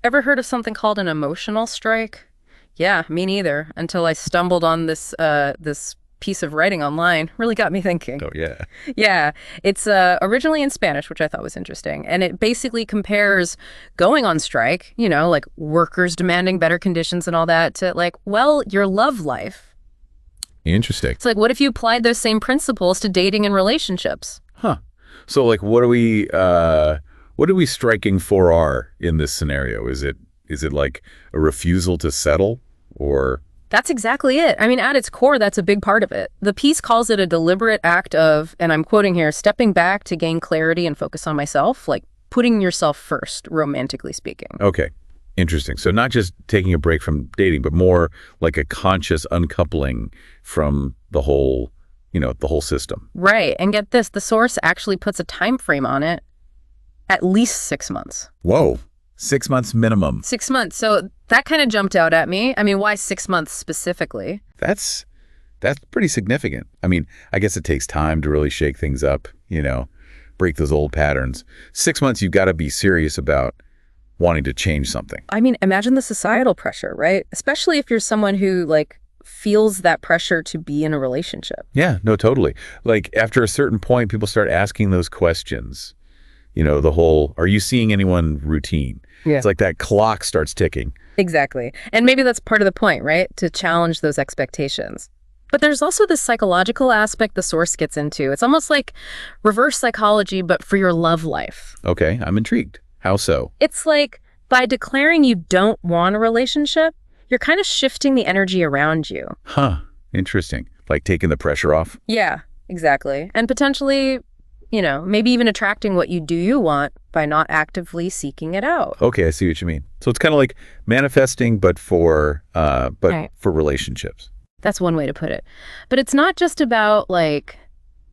Ever heard of something called an emotional strike? Yeah, me neither, until I stumbled on this piece of writing online. Really got me thinking. Oh, yeah. Yeah, it's originally in Spanish, which I thought was interesting. And it basically compares going on strike, like workers demanding better conditions and all that, to like, well, your love life. Interesting. It's like, what if you applied those same principles to dating and relationships? Huh. So, like, what are we striking for in this scenario? Is it like a refusal to settle, or? That's exactly it. I mean, at its core, that's a big part of it. The piece calls it a deliberate act of, and I'm quoting here, stepping back to gain clarity and focus on myself, like putting yourself first, romantically speaking. Okay. Interesting. So not just taking a break from dating, but more like a conscious uncoupling from the whole system. Right. And get this, the source actually puts a time frame on it, at least 6 months. Whoa. 6 months minimum. 6 months. So that kind of jumped out at me. I mean, why 6 months specifically? That's pretty significant. I mean, I guess it takes time to really shake things up, break those old patterns. 6 months, you've got to be serious about wanting to change something. I mean, imagine the societal pressure, right? Especially if you're someone who feels that pressure to be in a relationship. Yeah, no, totally. Like after a certain point, people start asking those questions. The whole, are you seeing anyone routine? Yeah. It's like that clock starts ticking. Exactly. And maybe that's part of the point, right? To challenge those expectations. But there's also this psychological aspect the source gets into. It's almost like reverse psychology, but for your love life. Okay, I'm intrigued. How so? It's like by declaring you don't want a relationship, you're kind of shifting the energy around you. Huh. Interesting. Like taking the pressure off? Yeah, exactly. And potentially, maybe even attracting what you want by not actively seeking it out. Okay, I see what you mean. So it's kind of like manifesting, but for relationships. That's one way to put it. But it's not just about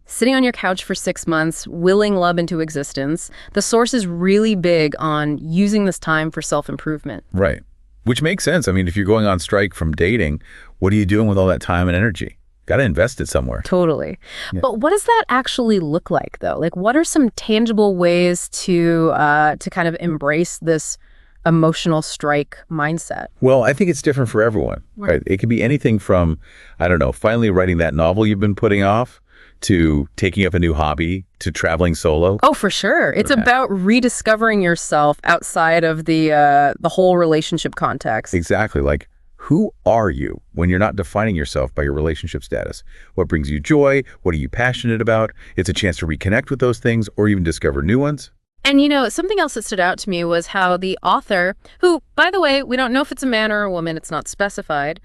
sitting on your couch for 6 months, willing love into existence. The source is really big on using this time for self-improvement. Right. Which makes sense. I mean, if you're going on strike from dating, what are you doing with all that time and energy? Got to invest it somewhere. Totally. Yeah. But what does that actually look like, though? What are some tangible ways to kind of embrace this emotional strike mindset? Well, I think it's different for everyone. Right? It could be anything from, I don't know, finally writing that novel you've been putting off, to taking up a new hobby, to traveling solo. Oh, for sure. It's about rediscovering yourself outside of the whole relationship context. Exactly. Like, who are you when you're not defining yourself by your relationship status? What brings you joy? What are you passionate about? It's a chance to reconnect with those things or even discover new ones. And something else that stood out to me was how the author, who, by the way, we don't know if it's a man or a woman, it's not specified,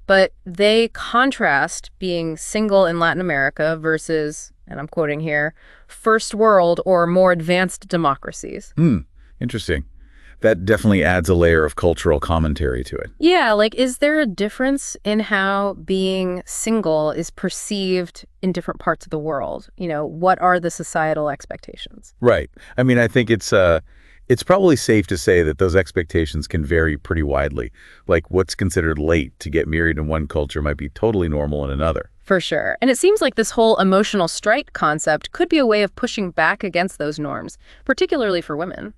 but they contrast being single in Latin America versus, and I'm quoting here, first world or more advanced democracies. Interesting. That definitely adds a layer of cultural commentary to it. Yeah, is there a difference in how being single is perceived in different parts of the world? What are the societal expectations? Right. I mean, I think it's probably safe to say that those expectations can vary pretty widely. Like what's considered late to get married in one culture might be totally normal in another. For sure. And it seems like this whole emotional strike concept could be a way of pushing back against those norms, particularly for women.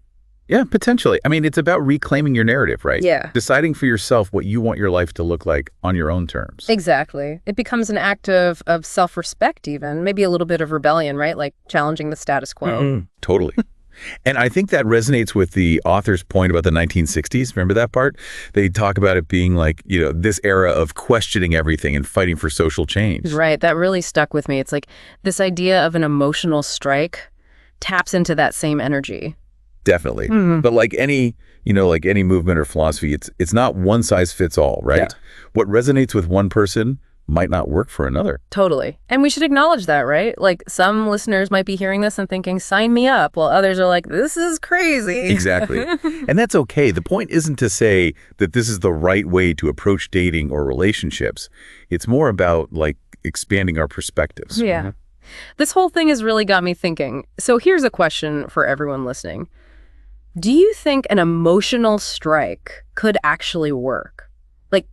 Yeah, potentially. I mean, it's about reclaiming your narrative, right? Yeah. Deciding for yourself what you want your life to look like on your own terms. Exactly. It becomes an act of self-respect even, maybe a little bit of rebellion, right? Like challenging the status quo. Mm-hmm. Totally. And I think that resonates with the author's point about the 1960s. Remember that part? They talk about it being like, this era of questioning everything and fighting for social change. Right. That really stuck with me. It's like this idea of an emotional strike taps into that same energy. Definitely. Mm-hmm. But like any movement or philosophy, it's not one size fits all, right? Yeah. What resonates with one person might not work for another. Totally. And we should acknowledge that, right? Some listeners might be hearing this and thinking, sign me up, while others are like, this is crazy. Exactly. And that's okay. The point isn't to say that this is the right way to approach dating or relationships. It's more about expanding our perspectives. Yeah. This whole thing has really got me thinking. So here's a question for everyone listening. Do you think an emotional strike could actually work?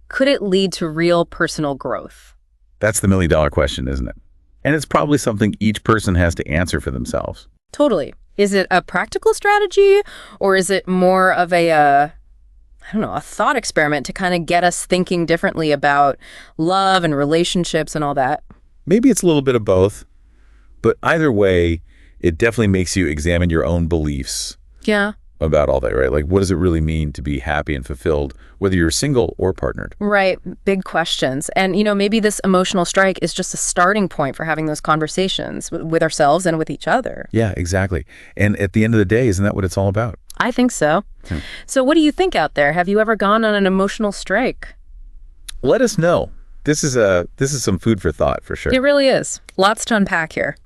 Could it lead to real personal growth? That's the million-dollar question, isn't it? And it's probably something each person has to answer for themselves. Totally. Is it a practical strategy, or is it more of a I don't know, a thought experiment to kind of get us thinking differently about love and relationships and all that. Maybe it's a little bit of both, but either way, it definitely makes you examine your own beliefs Yeah. about all that, right? Like, what does it really mean to be happy and fulfilled, whether you're single or partnered? Right. Big questions. And, maybe this emotional strike is just a starting point for having those conversations with ourselves and with each other. Yeah, exactly. And at the end of the day, isn't that what it's all about? I think so. So what do you think out there? Have you ever gone on an emotional strike? Let us know. This is some food for thought for sure. It really is. Lots to unpack here.